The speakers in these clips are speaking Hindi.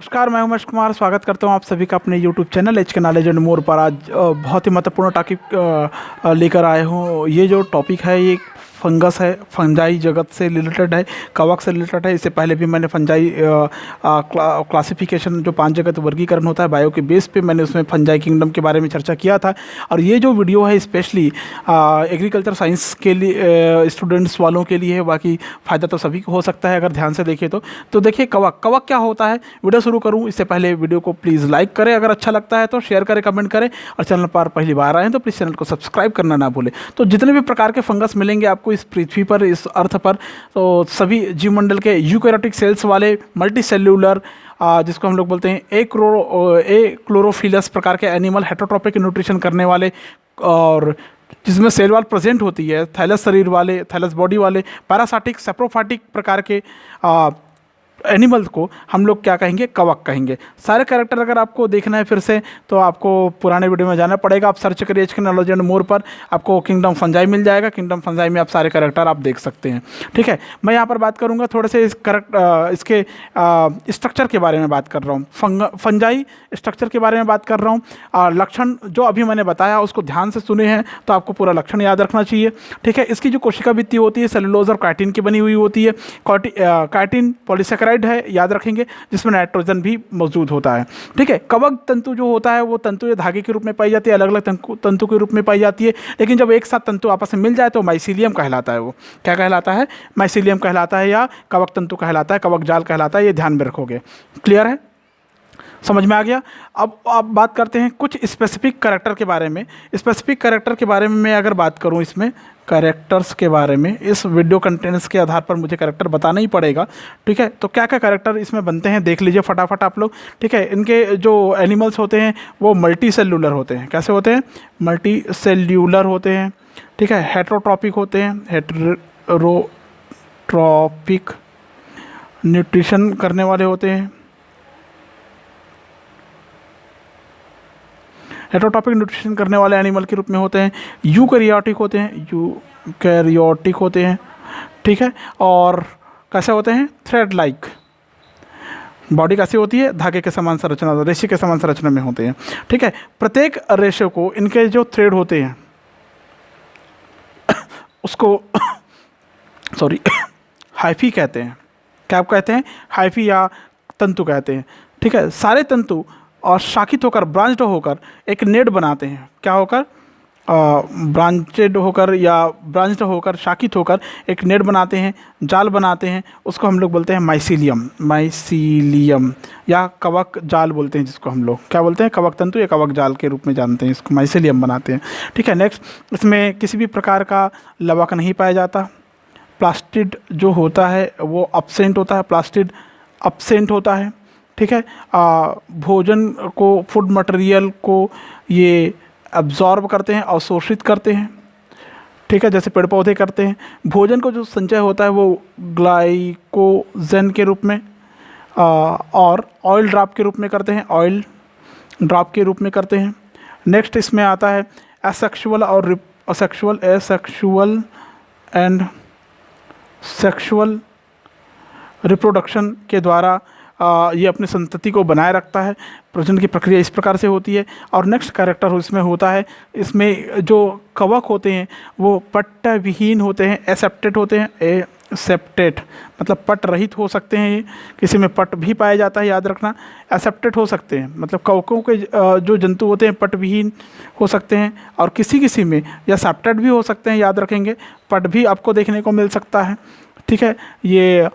नमस्कार, मैं उमेश कुमार स्वागत करता हूं आप सभी का अपने YouTube चैनल एच के नॉलेज एंड मोर पर। आज बहुत ही महत्वपूर्ण टॉपिक लेकर आए हूं। ये जो टॉपिक है ये फंगस है, फंजाई जगत से रिलेटेड है, कवक से रिलेटेड है। इससे पहले भी मैंने फंजाई क्लासिफिकेशन जो 5 जगत वर्गीकरण होता है बायो के बेस पे, मैंने उसमें फंजाई किंगडम के बारे में चर्चा किया था। और ये जो वीडियो है स्पेशली एग्रीकल्चर साइंस के लिए स्टूडेंट्स वालों के लिए है। बाकी फ़ायदा तो सभी को हो सकता है अगर ध्यान से देखें तो देखिए कवक क्या होता है। वीडियो शुरू करूँ इससे पहले वीडियो को प्लीज़ लाइक करें, अगर अच्छा लगता है तो शेयर करें, कमेंट करें, और चैनल पर पहली बार आए हैं तो प्लीज़ चैनल को सब्सक्राइब करना ना भूलें। तो जितने भी प्रकार के फंगस मिलेंगे आपको इस पृथ्वी पर, इस अर्थ पर, तो सभी जीवमंडल के यूकैरियोटिक सेल्स वाले मल्टी सेल्यूलर, जिसको हम लोग बोलते हैं ए क्लोरोफिलस प्रकार के एनिमल, हेटरोट्रॉपिक न्यूट्रिशन करने वाले, और जिसमें सेल वाल प्रेजेंट होती है, थैलस शरीर वाले, थैलस बॉडी वाले, पैरासाइटिक, सेप्रोफाइटिक प्रकार के एनिमल्स को हम लोग क्या कहेंगे, कवक कहेंगे। सारे कैरेक्टर अगर आपको देखना है फिर से तो आपको पुराने वीडियो में जाना पड़ेगा। आप सर्च करिए एच के नॉलेज एंड मोर पर, आपको किंगडम फंजाई मिल जाएगा। किंगडम फंजाई में आप सारे कैरेक्टर आप देख सकते हैं। ठीक है, मैं यहाँ पर बात करूँगा थोड़े से इसके स्ट्रक्चर के बारे में बात कर रहा हूँ, फंजाई स्ट्रक्चर के बारे में बात कर रहा हूँ। लक्षण जो अभी मैंने बताया उसको ध्यान से सुने हैं तो आपको पूरा लक्षण याद रखना चाहिए। ठीक है, इसकी जो कोशिका भित्ति होती है सेलुलोज और काइटिन की बनी हुई होती है। काइटिन पॉलीसेकेराइड है, याद रखेंगे, जिसमें नाइट्रोजन भी मौजूद होता है। ठीक है, कवक तंतु जो होता है वो तंतु या धागे के रूप में पाई जाती है, अलग अलग तंतु के रूप में पाई जाती है। लेकिन जब एक साथ तंतु आपस में मिल जाए तो माइसीलियम कहलाता है। वो क्या कहलाता है? माइसीलियम कहलाता है, या कवक तंतु कहलाता है, कवक जाल कहलाता है। ये ध्यान में रखोगे। क्लियर है, समझ में आ गया। अब बात करते हैं कुछ स्पेसिफिक कैरेक्टर के बारे में। स्पेसिफिक कैरेक्टर के बारे में मैं अगर बात करूं, इसमें कैरेक्टर्स के बारे में, इस वीडियो कंटेंट्स के आधार पर मुझे कैरेक्टर बताना ही पड़ेगा। ठीक है, तो क्या क्या कैरेक्टर इसमें बनते हैं देख लीजिए फटाफट आप लोग। ठीक है, इनके जो एनिमल्स होते हैं वो मल्टी सेल्यूलर होते हैं। कैसे होते हैं? मल्टी सेल्यूलर होते हैं। ठीक है, हेटरोट्रॉपिक होते हैं, हेटरोट्रॉपिक न्यूट्रिशन करने वाले होते हैं, हेटरोट्रॉपिक न्यूट्रिशन करने वाले एनिमल के रूप में होते हैं। यूकैरियोटिक होते हैं, यूकैरियोटिक होते हैं। ठीक है, और कैसे होते हैं? थ्रेड लाइक, बॉडी कैसी होती है? धागे के समान संरचना, रेशे के समान संरचना में होते हैं। ठीक है, प्रत्येक रेशे को इनके जो थ्रेड होते हैं उसको सॉरी हाइफी कहते हैं। क्या कहते हैं? हाइफी या तंतु कहते हैं। ठीक है, सारे तंतु और शाखित होकर, ब्रांच्ड होकर एक नेट बनाते हैं। क्या होकर? ब्रांचेड होकर या ब्रांच्ड होकर, शाखित होकर एक नेट बनाते हैं, जाल बनाते हैं। उसको हम लोग बोलते हैं माइसीलियम, माइसीलियम या कवक जाल बोलते हैं, जिसको हम लोग क्या बोलते हैं? कवक तंतु या कवक जाल के रूप में जानते हैं, इसको माइसीलियम बनाते हैं। ठीक है, नेक्स्ट, इसमें किसी भी प्रकार का लवक नहीं पाया जाता। प्लास्टिड जो होता है वो अब्सेंट होता है, प्लास्टिड अब्सेंट होता है। ठीक है, भोजन को, फूड मटेरियल को ये अब्जॉर्ब करते हैं, अवशोषित करते हैं। ठीक है, जैसे पेड़ पौधे करते हैं। भोजन को जो संचय होता है वो ग्लाइकोजन के रूप में और ऑयल ड्रॉप के रूप में करते हैं, ऑयल ड्रॉप के रूप में करते हैं। नेक्स्ट इसमें आता है एसेक्सुअल और asexual, asexual and sexual reproduction के द्वारा ये अपनी संतति को बनाए रखता है। प्रजनन की प्रक्रिया इस प्रकार से होती है। और नेक्स्ट कैरेक्टर इसमें होता है, इसमें जो कवक होते हैं वो पट्ट विहीन होते हैं, एसेप्टेट होते हैं। एसेप्टेट मतलब पट रहित हो सकते हैं। ये किसी में पट भी पाया जाता है, याद रखना। एसेप्टेट हो सकते हैं मतलब कवकों के जो जंतु होते हैं पट विहीन हो सकते हैं, और किसी में या सेप्टेट भी हो सकते हैं, याद रखेंगे। पट भी आपको देखने को मिल सकता है। ठीक है, ये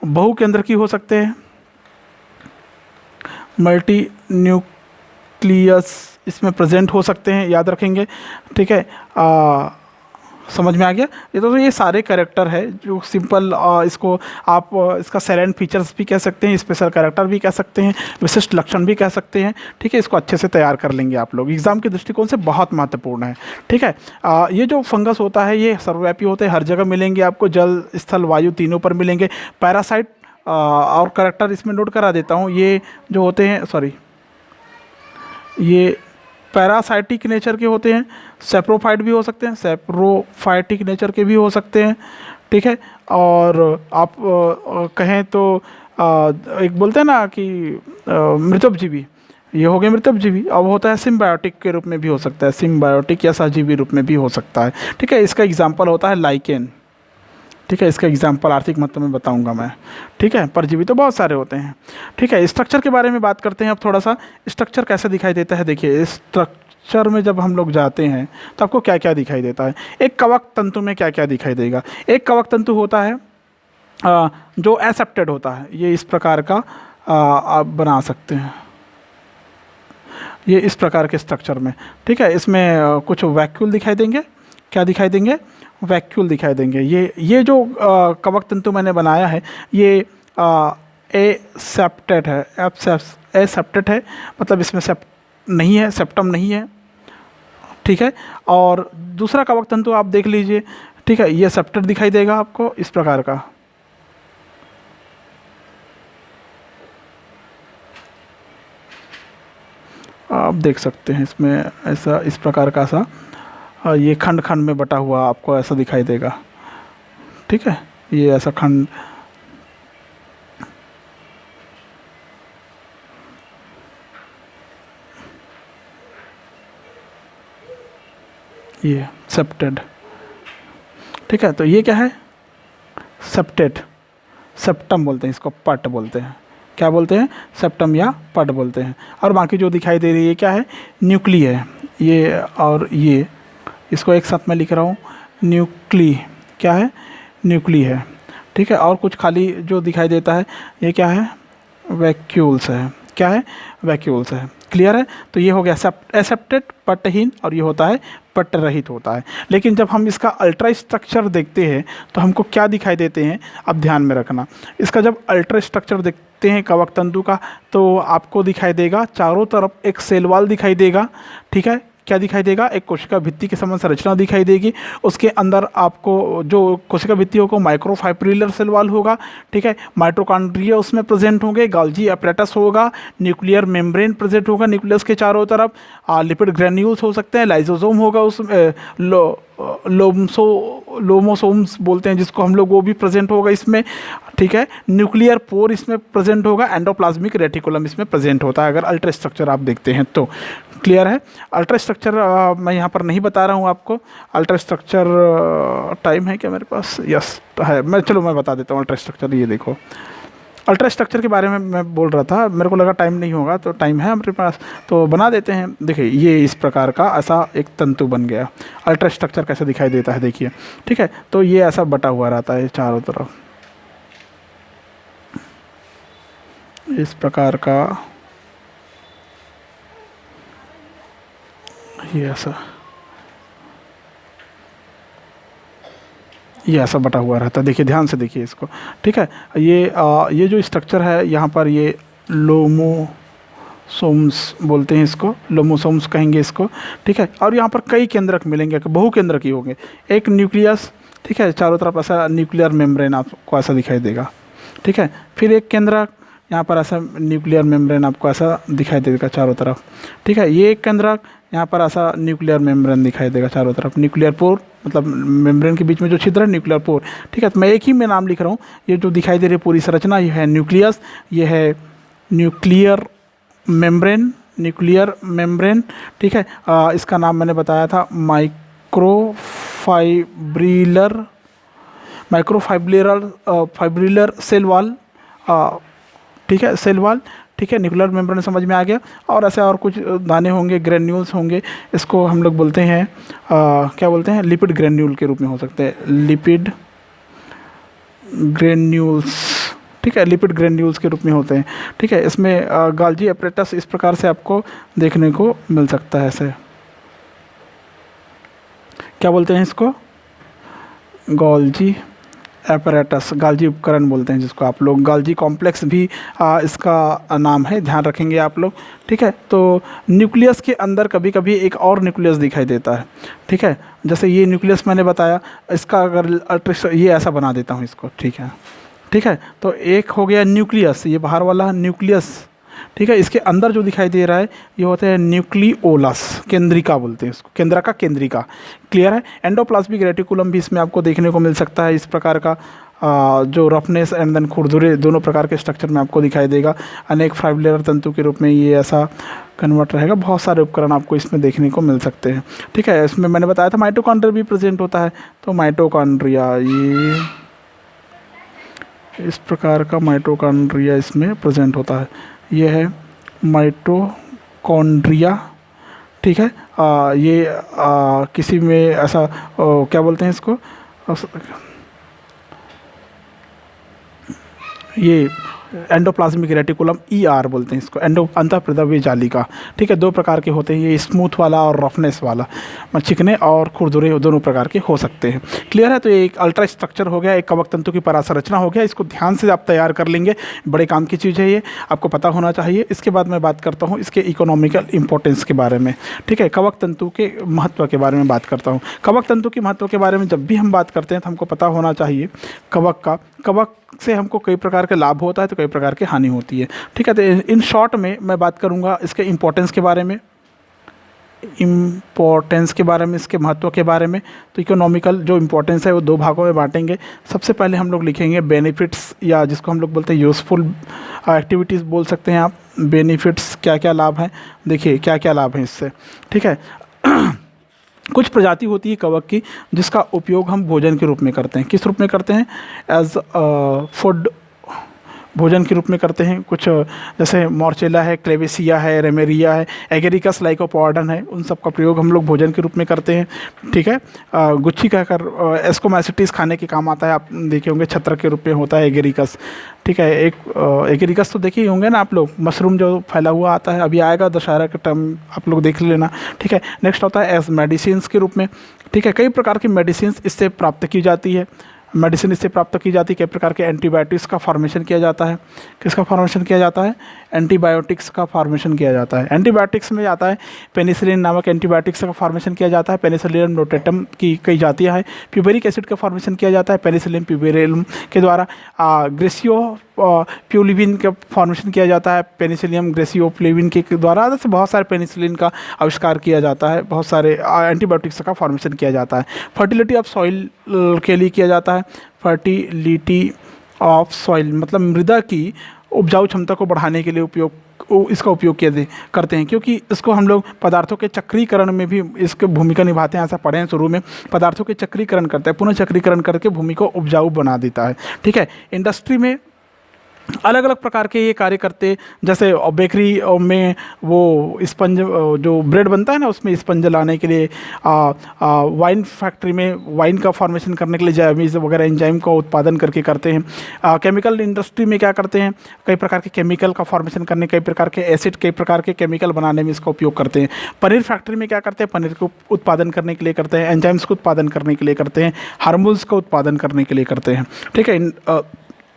बहु केंद्र की हो सकते हैं, मल्टी न्यूक्लियस इसमें प्रेजेंट हो सकते हैं, याद रखेंगे। ठीक है, समझ में आ गया। ये सारे कैरेक्टर है जो सिंपल, इसको आप इसका साइलेंट फीचर्स भी कह सकते हैं, स्पेशल कैरेक्टर भी कह सकते हैं, विशिष्ट लक्षण भी कह सकते हैं। ठीक है, इसको अच्छे से तैयार कर लेंगे आप लोग, एग्जाम के दृष्टिकोण से बहुत महत्वपूर्ण है। ठीक है, ये जो फंगस होता है ये सर्वव्यापी होते हैं, हर जगह मिलेंगे आपको, जल स्थल वायु तीनों पर मिलेंगे। पैरासाइट और कैरेक्टर इसमें नोट करा देता हूँ। ये जो होते हैं, ये पैरासाइटिक नेचर के होते हैं, सेप्रोफाइट भी हो सकते हैं, सेप्रोफाइटिक नेचर के भी हो सकते हैं। ठीक है, और आप कहें तो एक बोलते हैं ना कि मृतोपजीवी, ये हो गए मृतोपजीवी। अब होता है सिम्बायोटिक के रूप में भी हो सकता है, सिम्बायोटिक या सहजीवी रूप में भी हो सकता है। ठीक है, इसका एग्जाम्पल होता है लाइकेन। ठीक है, इसका एग्जाम्पल आर्थिक महत्व में बताऊंगा मैं। ठीक है, परजीवी तो बहुत सारे होते हैं। ठीक है, स्ट्रक्चर के बारे में बात करते हैं अब थोड़ा सा। स्ट्रक्चर कैसे दिखाई देता है, देखिए स्ट्रक्चर में जब हम लोग जाते हैं तो आपको क्या क्या दिखाई देता है। एक कवक तंतु में क्या क्या दिखाई देगा। एक कवक तंतु होता है जो एसेप्टेड होता है, ये इस प्रकार का आप बना सकते हैं, ये इस प्रकार के स्ट्रक्चर में। ठीक है, इसमें कुछ वैक्यूल दिखाई देंगे। क्या दिखाई देंगे, वैक्यूल दिखाई देंगे। ये जो कवक तंतु मैंने बनाया है ये एसेप्टेड है, एसेप्टेड है, मतलब इसमें सेप्ट नहीं है, सेप्टम नहीं है। ठीक है, और दूसरा कवक तंतु आप देख लीजिए। ठीक है, ये सेप्टेड दिखाई देगा आपको इस प्रकार का। आप देख सकते हैं इसमें ऐसा इस प्रकार का सा ये खंड खंड में बटा हुआ आपको ऐसा दिखाई देगा। ठीक है, ये ऐसा खंड, ये सेप्टेड। ठीक है, तो ये क्या है, सेप्टेड, सेप्टम बोलते हैं इसको, पट बोलते हैं। क्या बोलते हैं, सेप्टम या पट बोलते हैं। और बाकी जो दिखाई दे रही है क्या है, न्यूक्ली है ये, और ये इसको एक साथ में लिख रहा हूँ, न्यूक्ली। क्या है, न्यूक्ली है। ठीक है, और कुछ खाली जो दिखाई देता है ये क्या है, वैक्यूल्स है। क्या है, वैक्यूल्स है। क्लियर है, तो ये हो गया एसेप्टेड, पटहीन, और ये होता है पट रहित होता है। लेकिन जब हम इसका अल्ट्रा स्ट्रक्चर देखते हैं तो हमको क्या दिखाई देते हैं, अब ध्यान में रखना। इसका जब अल्ट्रा स्ट्रक्चर देखते हैं कवक तंतु का तो आपको दिखाई देगा चारों तरफ एक सेल वॉल दिखाई देगा। ठीक है, क्या दिखाई देगा, एक कोशिका भित्ति के समान संरचना दिखाई देगी। उसके अंदर आपको जो कोशिका भित्ति होगा माइक्रोफाइब्रिलर सेल वॉल होगा। ठीक है, माइटोकॉन्ड्रिया उसमें प्रेजेंट होंगे, गोल्जी अपैरेटस होगा, न्यूक्लियर मेम्ब्रेन प्रेजेंट होगा न्यूक्लियस के चारों तरफ, लिपिड ग्रेन्यूल्स हो सकते हैं, लाइसोसोम होगा उसमें, लोमोसोम्स बोलते हैं जिसको हम लोग, वो भी प्रेजेंट होगा इसमें। ठीक है, न्यूक्लियर पोर इसमें प्रेजेंट होगा, एंडोप्लाज्मिक रेटिकुलम इसमें प्रेजेंट होता है अगर अल्ट्रा स्ट्रक्चर आप देखते हैं तो। क्लियर है, अल्ट्रा स्ट्रक्चर मैं यहाँ पर नहीं बता रहा हूँ आपको। अल्ट्रा स्ट्रक्चर टाइम है क्या मेरे पास, यस है, मैं बता देता हूँ अल्ट्रा स्ट्रक्चर। ये देखो, अल्ट्रा स्ट्रक्चर के बारे में मैं बोल रहा था, मेरे को लगा टाइम नहीं होगा, तो टाइम है हमारे पास तो बना देते हैं। देखिए, ये इस प्रकार का ऐसा एक तंतु बन गया। अल्ट्रा स्ट्रक्चर कैसे दिखाई देता है देखिए। ठीक है, तो ये ऐसा बटा हुआ रहता है चारों तरफ इस प्रकार का, ये ऐसा बटा हुआ रहता है। देखिए, ध्यान से देखिए इसको। ठीक है, ये जो स्ट्रक्चर है यहाँ पर, ये लोमोसोम्स बोलते हैं इसको, लोमोसोम्स कहेंगे इसको। ठीक है, और यहाँ पर कई केंद्रक मिलेंगे, बहु केंद्रक ही होंगे। एक न्यूक्लियस, ठीक है, चारों तरफ ऐसा न्यूक्लियर मेम्ब्रेन आपको ऐसा दिखाई देगा। ठीक है, फिर एक केंद्रक, यहाँ पर ऐसा न्यूक्लियर मेम्ब्रेन आपको ऐसा दिखाई देगा चारों तरफ। ठीक है, ये एक केंद्रक, यहाँ पर ऐसा न्यूक्लियर मेम्ब्रेन दिखाई देगा चारों तरफ। न्यूक्लियर पोर, मतलब मेम्ब्रेन के बीच में जो छिद्र है, न्यूक्लियर पोर। ठीक है, तो मैं एक ही में नाम लिख रहा हूँ। ये जो दिखाई दे रही है पूरी संरचना, ये है न्यूक्लियस, ये है न्यूक्लियर मेम्ब्रेन, न्यूक्लियर मेम्ब्रेन। ठीक है, इसका नाम मैंने बताया था माइक्रोफाइब्रिलर सेल वॉल। ठीक है, सेल वॉल। ठीक है, न्यूक्लियर मेम्ब्रेन समझ में आ गया। और ऐसे और कुछ दाने होंगे, ग्रेन्यूल्स होंगे, इसको हम लोग बोलते हैं क्या बोलते हैं, लिपिड ग्रेन्यूल के रूप में हो सकते हैं, लिपिड ग्रेन्यूल्स। ठीक है, लिपिड ग्रेन्यूल्स के रूप में होते हैं। ठीक है, इसमें गोल्जी अपैरेटस इस प्रकार से आपको देखने को मिल सकता है। ऐसे क्या बोलते हैं इसको, गोल्जी अपैरेटस, गोल्जी उपकरण बोलते हैं जिसको आप लोग। गोल्जी कॉम्प्लेक्स भी इसका नाम है, ध्यान रखेंगे आप लोग। ठीक है, तो न्यूक्लियस के अंदर कभी कभी एक और न्यूक्लियस दिखाई देता है। ठीक है, जैसे ये न्यूक्लियस मैंने बताया, इसका अगर ये ऐसा बना देता हूँ इसको। ठीक है, ठीक है, तो एक हो गया न्यूक्लियस, ये बाहर वाला न्यूक्लियस। ठीक है, इसके अंदर जो दिखाई दे रहा है ये होता है न्यूक्लियोलस, केंद्रिका बोलते हैं इसको, केंद्रिका। क्लियर है, एंडोप्लाज्मिक रेटिकुलम भी इसमें आपको देखने को मिल सकता है इस प्रकार का। जो रफनेस एंड देन खुरदुरे दोनों प्रकार के स्ट्रक्चर में आपको दिखाई देगा। अनेक फाइब्रिलर तंतु के रूप में ये ऐसा कन्वर्ट रहेगा। बहुत सारे उपकरण आपको इसमें देखने को मिल सकते हैं। ठीक है, इसमें मैंने बताया था माइटोकॉन्ड्रिया भी प्रेजेंट होता है। तो माइटोकॉन्ड्रिया, ये इस प्रकार का माइटोकॉन्ड्रिया इसमें प्रेजेंट होता है। ये है माइटोकॉन्ड्रिया। ठीक है, ये किसी में ऐसा क्या बोलते हैं इसको, ये एंडोप्लाज्मिक रेटिकुलम ER बोलते हैं इसको, अंतःप्रद्रव्य जालिका। ठीक है, दो प्रकार के होते हैं ये, स्मूथ वाला और रफनेस वाला, चिकने और खुरदुरे दोनों प्रकार के हो सकते हैं। क्लियर है। तो ये एक अल्ट्रा स्ट्रक्चर हो गया, एक कवक तंतु की परासंरचना हो गया। इसको ध्यान से आप तैयार कर लेंगे, बड़े काम की चीज़ है ये, आपको पता होना चाहिए। इसके बाद मैं बात करता हूँ इसके इकोनॉमिकल इंपॉर्टेंस के बारे में। ठीक है, कवक तंतु के महत्व के बारे में बात करता हूँ। कवक तंतु के महत्व के बारे में जब भी हम बात करते हैं तो हमको पता होना चाहिए कवक से हमको कई प्रकार के लाभ होता है तो कई प्रकार की हानि होती है। ठीक है, तो इन शॉर्ट में मैं बात करूंगा इसके इम्पोर्टेंस के बारे में, इसके महत्व के बारे में। तो इकोनॉमिकल जो इम्पोर्टेंस है वो दो भागों में बांटेंगे। सबसे पहले हम लोग लिखेंगे बेनिफिट्स, या जिसको हम लोग बोलते हैं यूज़फुल एक्टिविटीज़ बोल सकते हैं आप। बेनिफिट्स क्या क्या लाभ हैं, देखिए क्या क्या लाभ हैं इससे। ठीक है, कुछ प्रजाति होती है कवक की जिसका उपयोग हम भोजन के रूप में करते हैं। किस रूप में करते हैं? एज फूड, भोजन के रूप में करते हैं। कुछ जैसे मॉर्चेला है, क्लेवेसिया है, रेमेरिया है, एगेरिकस लाइकोपॉर्डन है, उन सब का प्रयोग हम लोग भोजन के रूप में करते हैं। ठीक है, गुच्छी कहकर एस्कोमैसिटीज खाने के काम आता है। आप देखे होंगे छत्र के रूप में होता है एगेरिकस। ठीक है, एक एगेरिकस तो देखे ही होंगे ना आप लोग, मशरूम जो फैला हुआ आता है, अभी आएगा दशहरा के टर्म, आप लोग देख लेना। ठीक है, नेक्स्ट होता है एज मेडिसिन्स के रूप में। ठीक है, कई प्रकार की मेडिसिन्स इससे प्राप्त की जाती है। मेडिसिन इससे प्राप्त की जाती है। कई प्रकार के एंटीबायोटिक्स का फॉर्मेशन किया जाता है। किसका फॉर्मेशन किया जाता है? एंटीबायोटिक्स का फॉर्मेशन किया जाता है। एंटीबायोटिक्स में आता है पेनिसिलिन नामक एंटीबायोटिक्स का फॉर्मेशन किया जाता है। पेनिसिलिन नोटेटम की कई जातियां हैं। प्यूबेरिक एसिड का फॉर्मेशन किया जाता है पेनिसिलिन प्यूबेरिलम के द्वारा। ग्रेसियो प्यूलिविन का फॉर्मेशन किया जाता है पेनिसिलियम ग्रेसियोप्लेविन के द्वारा। जैसे बहुत सारे पेनिसिलिन का आविष्कार किया जाता है, बहुत सारे एंटीबायोटिक्स का फॉर्मेशन किया जाता है। फर्टिलिटी ऑफ सॉइल के लिए किया जाता है। फर्टिलिटी ऑफ सॉइल मतलब मृदा की उपजाऊ क्षमता को बढ़ाने के लिए इसका उपयोग करते हैं, क्योंकि इसको हम लोग पदार्थों के चक्रीकरण में भी इसकी भूमिका निभाते हैं। ऐसा पढ़े हैं शुरू में, पदार्थों के चक्रीकरण करता है, पुनः चक्रीकरण करके भूमि को उपजाऊ बना देता है। ठीक है, इंडस्ट्री में अलग अलग प्रकार के ये कार्य करते, जैसे बेकरी में वो स्पंज, जो ब्रेड बनता है ना, उसमें स्पंज लाने के लिए, वाइन फैक्ट्री में वाइन का फॉर्मेशन करने के लिए जैमीज वगैरह एंजाइम का उत्पादन करके करते हैं। केमिकल इंडस्ट्री में क्या करते हैं? कई प्रकार के केमिकल का फॉर्मेशन करने, कई प्रकार के एसिड, कई प्रकार के केमिकल बनाने में इसका उपयोग करते हैं। पनीर फैक्ट्री में क्या करते हैं? पनीर को उत्पादन करने के लिए करते हैं, एंजाइम्स को उत्पादन करने के लिए करते हैं, हार्मोन्स का उत्पादन करने के लिए करते हैं। ठीक है,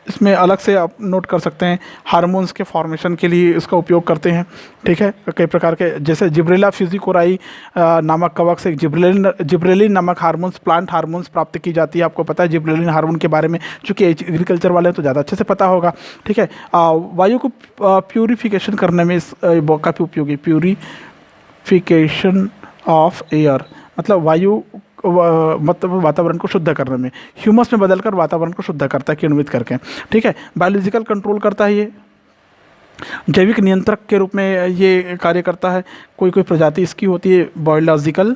इसमें अलग से आप नोट कर सकते हैं, हार्मोन्स के फॉर्मेशन के लिए इसका उपयोग करते हैं। ठीक है, कई प्रकार के, जैसे जिब्रेला फ्यूजिकोराई नामक कवक से जिब्रेलिन नामक हार्मोन्स, प्लांट हार्मोन्स प्राप्त की जाती है। आपको पता है जिब्रेलिन हार्मोन के बारे में, चूँकि एग्रीकल्चर वाले हैं तो ज़्यादा अच्छे से पता होगा। ठीक है, वायु को प्यूरिफिकेशन करने में काफ़ी उपयोगी, प्यूरिफिकेशन ऑफ एयर मतलब वायु मतलब वातावरण को शुद्ध करने में, ह्यूमस में बदलकर वातावरण को शुद्ध करता है, किण्वित करके। ठीक है, बायोलॉजिकल कंट्रोल करता है, ये जैविक नियंत्रक के रूप में ये कार्य करता है। कोई कोई प्रजाति इसकी होती है बायोलॉजिकल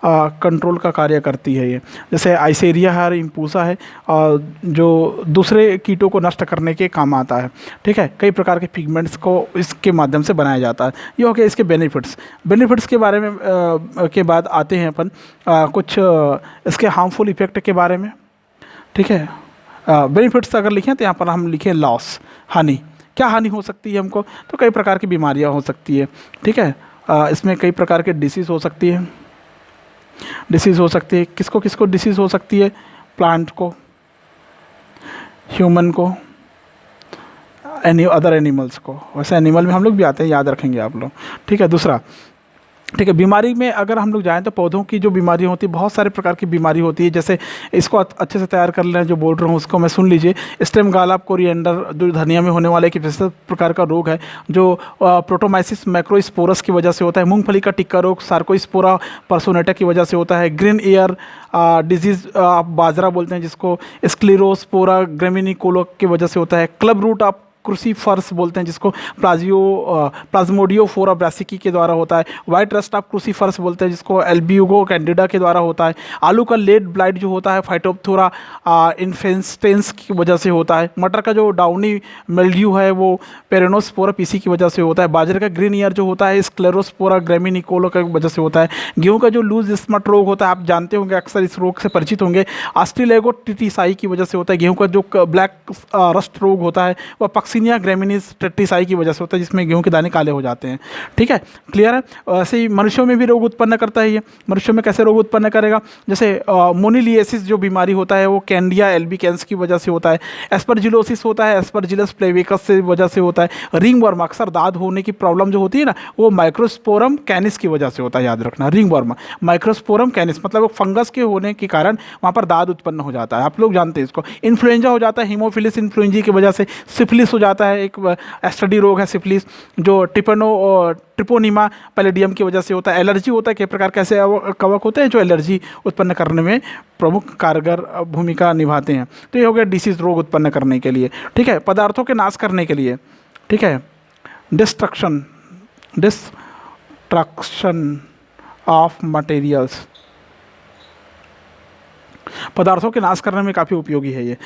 कंट्रोल का कार्य करती है ये, जैसे आइसेरिया है, इम्पूसा है, और जो दूसरे कीटों को नष्ट करने के काम आता है। ठीक है, कई प्रकार के पिगमेंट्स को इसके माध्यम से बनाया जाता है। ये हो गया इसके बेनिफिट्स के बारे में के बाद आते हैं अपन कुछ इसके हार्मफुल इफेक्ट के बारे में। ठीक है, बेनिफिट्स अगर लिखें तो यहाँ पर हम लिखें लॉस, हानि। क्या हानि हो सकती है हमको? तो कई प्रकार की बीमारियाँ हो सकती है। ठीक है, इसमें कई प्रकार के डिसीज़ हो सकती है। किसको किसको डिसीज़ हो सकती है? प्लांट को, ह्यूमन को, अदर एनिमल्स को। वैसे एनिमल में हम लोग भी आते हैं, याद रखेंगे आप लोग। ठीक है, दूसरा ठीक है। बीमारी में अगर हम लोग जाएँ तो पौधों की जो बीमारी होती है, बहुत सारे प्रकार की बीमारी होती है। जैसे इसको अच्छे से तैयार कर लेना, जो बोल रहा हूँ उसको मैं सुन लीजिए। स्टेम गालाब कोरिएंडर जो धनिया में होने वाला एक विशेष प्रकार का रोग है, जो प्रोटोमाइसिस मैक्रोस्पोरस की वजह से होता है। मूंगफली का टिक्का रोग सार्कोस्पोरा पर्सोनेटा की वजह से होता है। ग्रीन ईयर डिजीज़ आप बाजरा बोलते हैं जिसको, स्क्लेरोस्पोरा ग्रेमिनिकोला की वजह से होता है। क्लब रूट आप क्रूसीफर्स बोलते हैं जिसको, प्लाज्मोडियोफोरा ब्रासिकी के द्वारा होता है। वाइट रस्ट आप क्रूसीफर्स बोलते हैं जिसको एल्ब्यूगो कैंडिडा के द्वारा होता है। आलू का लेड ब्लाइट जो होता है फाइटोप्थोरा इन्फेस्टेंस की वजह से होता है। मटर का जो डाउनी मिल्ड्यू है वो पेरेनोस्पोरा पीसी की वजह से होता है। बाजरे का ग्रीन ईयर जो होता है स्क्लेरोस्पोरा ग्रेमिनिकोला की वजह से होता है। गेहूं का जो लूज स्मट रोग होता है, आप जानते होंगे, अक्सर इस रोग से परिचित होंगे, ऑस्ट्रेलेगोटिटिसाई की वजह से होता है। गेहूं का जो ब्लैक रस्ट रोग होता है वह पक्सिनिया ग्रेमिनिस टेट्रिसाई की वजह से होता है, जिसमें गेहूं के दाने काले हो जाते हैं। ठीक है, क्लियर है। ऐसे ही मनुष्यों में भी रोग उत्पन्न करता है ये। मनुष्यों में कैसे रोग उत्पन्न करेगा, जैसे मोनिलिएसिस जो बीमारी होता है वो कैंडिया एल्बिकेंस की वजह से होता है। एस्परजिलोसिस होता है एस्परजिलस प्लेविकस से वजह से होता है। रिंग वर्म, अक्सर दाद होने की प्रॉब्लम जो होती है ना, वो माइक्रोस्पोरम कैनिस की वजह से होता है। याद रखना, रिंग वर्म माइक्रोस्पोरम कैनिस मतलब फंगस के होने के कारण वहाँ पर दाद उत्पन्न हो जाता है। आप लोग जानते हैं इसको। इन्फ्लुएंजा हो जाता है हीमोफिलिस इन्फ्लुएंजी की वजह से। सिफिलिस हो जाता है, एक एसटीडी रोग है सिफिलिस, जो ट्रिपोनिमा पैलेडियम की वजह से होता है। एलर्जी होता है, कई प्रकार के ऐसे कवक होते हैं जो एलर्जी उत्पन्न करने में प्रमुख कारगर भूमिका निभाते हैं। तो ये हो गया डिसीज, रोग उत्पन्न करने के लिए। ठीक है, पदार्थों के नाश करने के लिए। ठीक है, डिस्ट्रक्शन ऑफ मटेरियल्स, पदार्थों के नाश करने में काफ़ी उपयोगी है ये।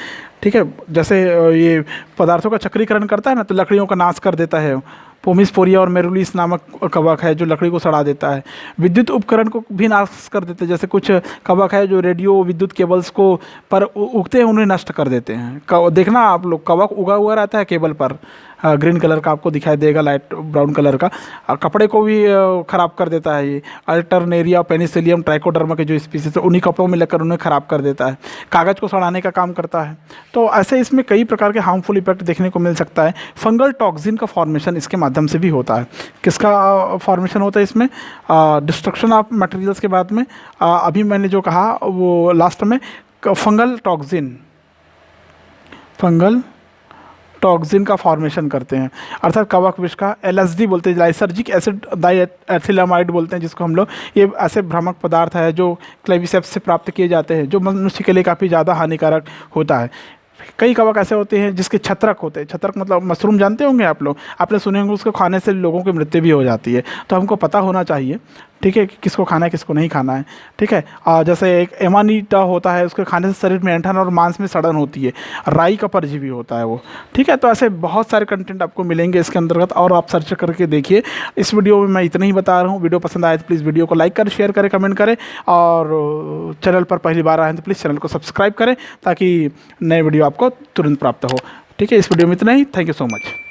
ठीक है, जैसे ये पदार्थों का चक्रीकरण करता है ना, तो लकड़ियों का नाश कर देता है। पोमिस्पोरिया और मेरुलिस नामक कवक है जो लकड़ी को सड़ा देता है। विद्युत उपकरण को भी नाश कर देते हैं, जैसे कुछ कवक है जो रेडियो विद्युत केबल्स को पर उगते हैं, उन्हें नष्ट कर देते हैं। देखना आप लोग, कवक उगा हुआ रहता है केबल पर, ग्रीन कलर का आपको दिखाई देगा, लाइट ब्राउन कलर का। कपड़े को भी ख़राब कर देता है ये। अल्टरनेरिया पेनिसिलियम ट्राइकोडर्मा के जो स्पीसीज है उन्हीं कपड़ों में लगकर उन्हें ख़राब कर देता है। कागज़ को सड़ाने का काम करता है। तो ऐसे इसमें कई प्रकार के हार्मफुल इफेक्ट देखने को मिल सकता है। फंगल टॉक्सिन का फॉर्मेशन इसके माध्यम से भी होता है। किसका फॉर्मेशन होता है इसमें, डिस्ट्रक्शन ऑफ मटेरियल्स के बाद में अभी मैंने जो कहा वो लास्ट में, फंगल टॉक्सिन का फॉर्मेशन करते हैं, अर्थात कवक विष का। एलएसडी बोलते हैं, लाइसर्जिक एसिड डाइएथिलामाइड बोलते हैं जिसको हम लोग। ये ऐसे भ्रामक पदार्थ है जो क्लेविसेप्स से प्राप्त किए जाते हैं, जो मनुष्य के लिए काफ़ी ज़्यादा हानिकारक होता है। कई कवक ऐसे होते हैं जिसके छत्रक होते हैं। छत्रक मतलब मशरूम जानते होंगे आप लोग, आपने सुने होंगे, उसको खाने से लोगों की मृत्यु भी हो जाती है। तो हमको पता होना चाहिए, ठीक है, कि किसको खाना है किसको नहीं खाना है। ठीक है, जैसे एक एमानीटा होता है, उसके खाने से शरीर में ऐंठन और मांस में सड़न होती है। राई का परजीवी होता है वो। ठीक है, तो ऐसे बहुत सारे कंटेंट आपको मिलेंगे इसके अंतर्गत, और आप सर्च करके देखिए। इस वीडियो में मैं इतना ही बता रहा हूँ। वीडियो पसंद आए तो प्लीज़ वीडियो को लाइक करें, शेयर करें, कमेंट करें, और चैनल पर पहली बार आए तो प्लीज़ चैनल को सब्सक्राइब करें ताकि नए वीडियो आपको तुरंत प्राप्त हो। ठीक है, इस वीडियो में इतना ही। Thank you so much.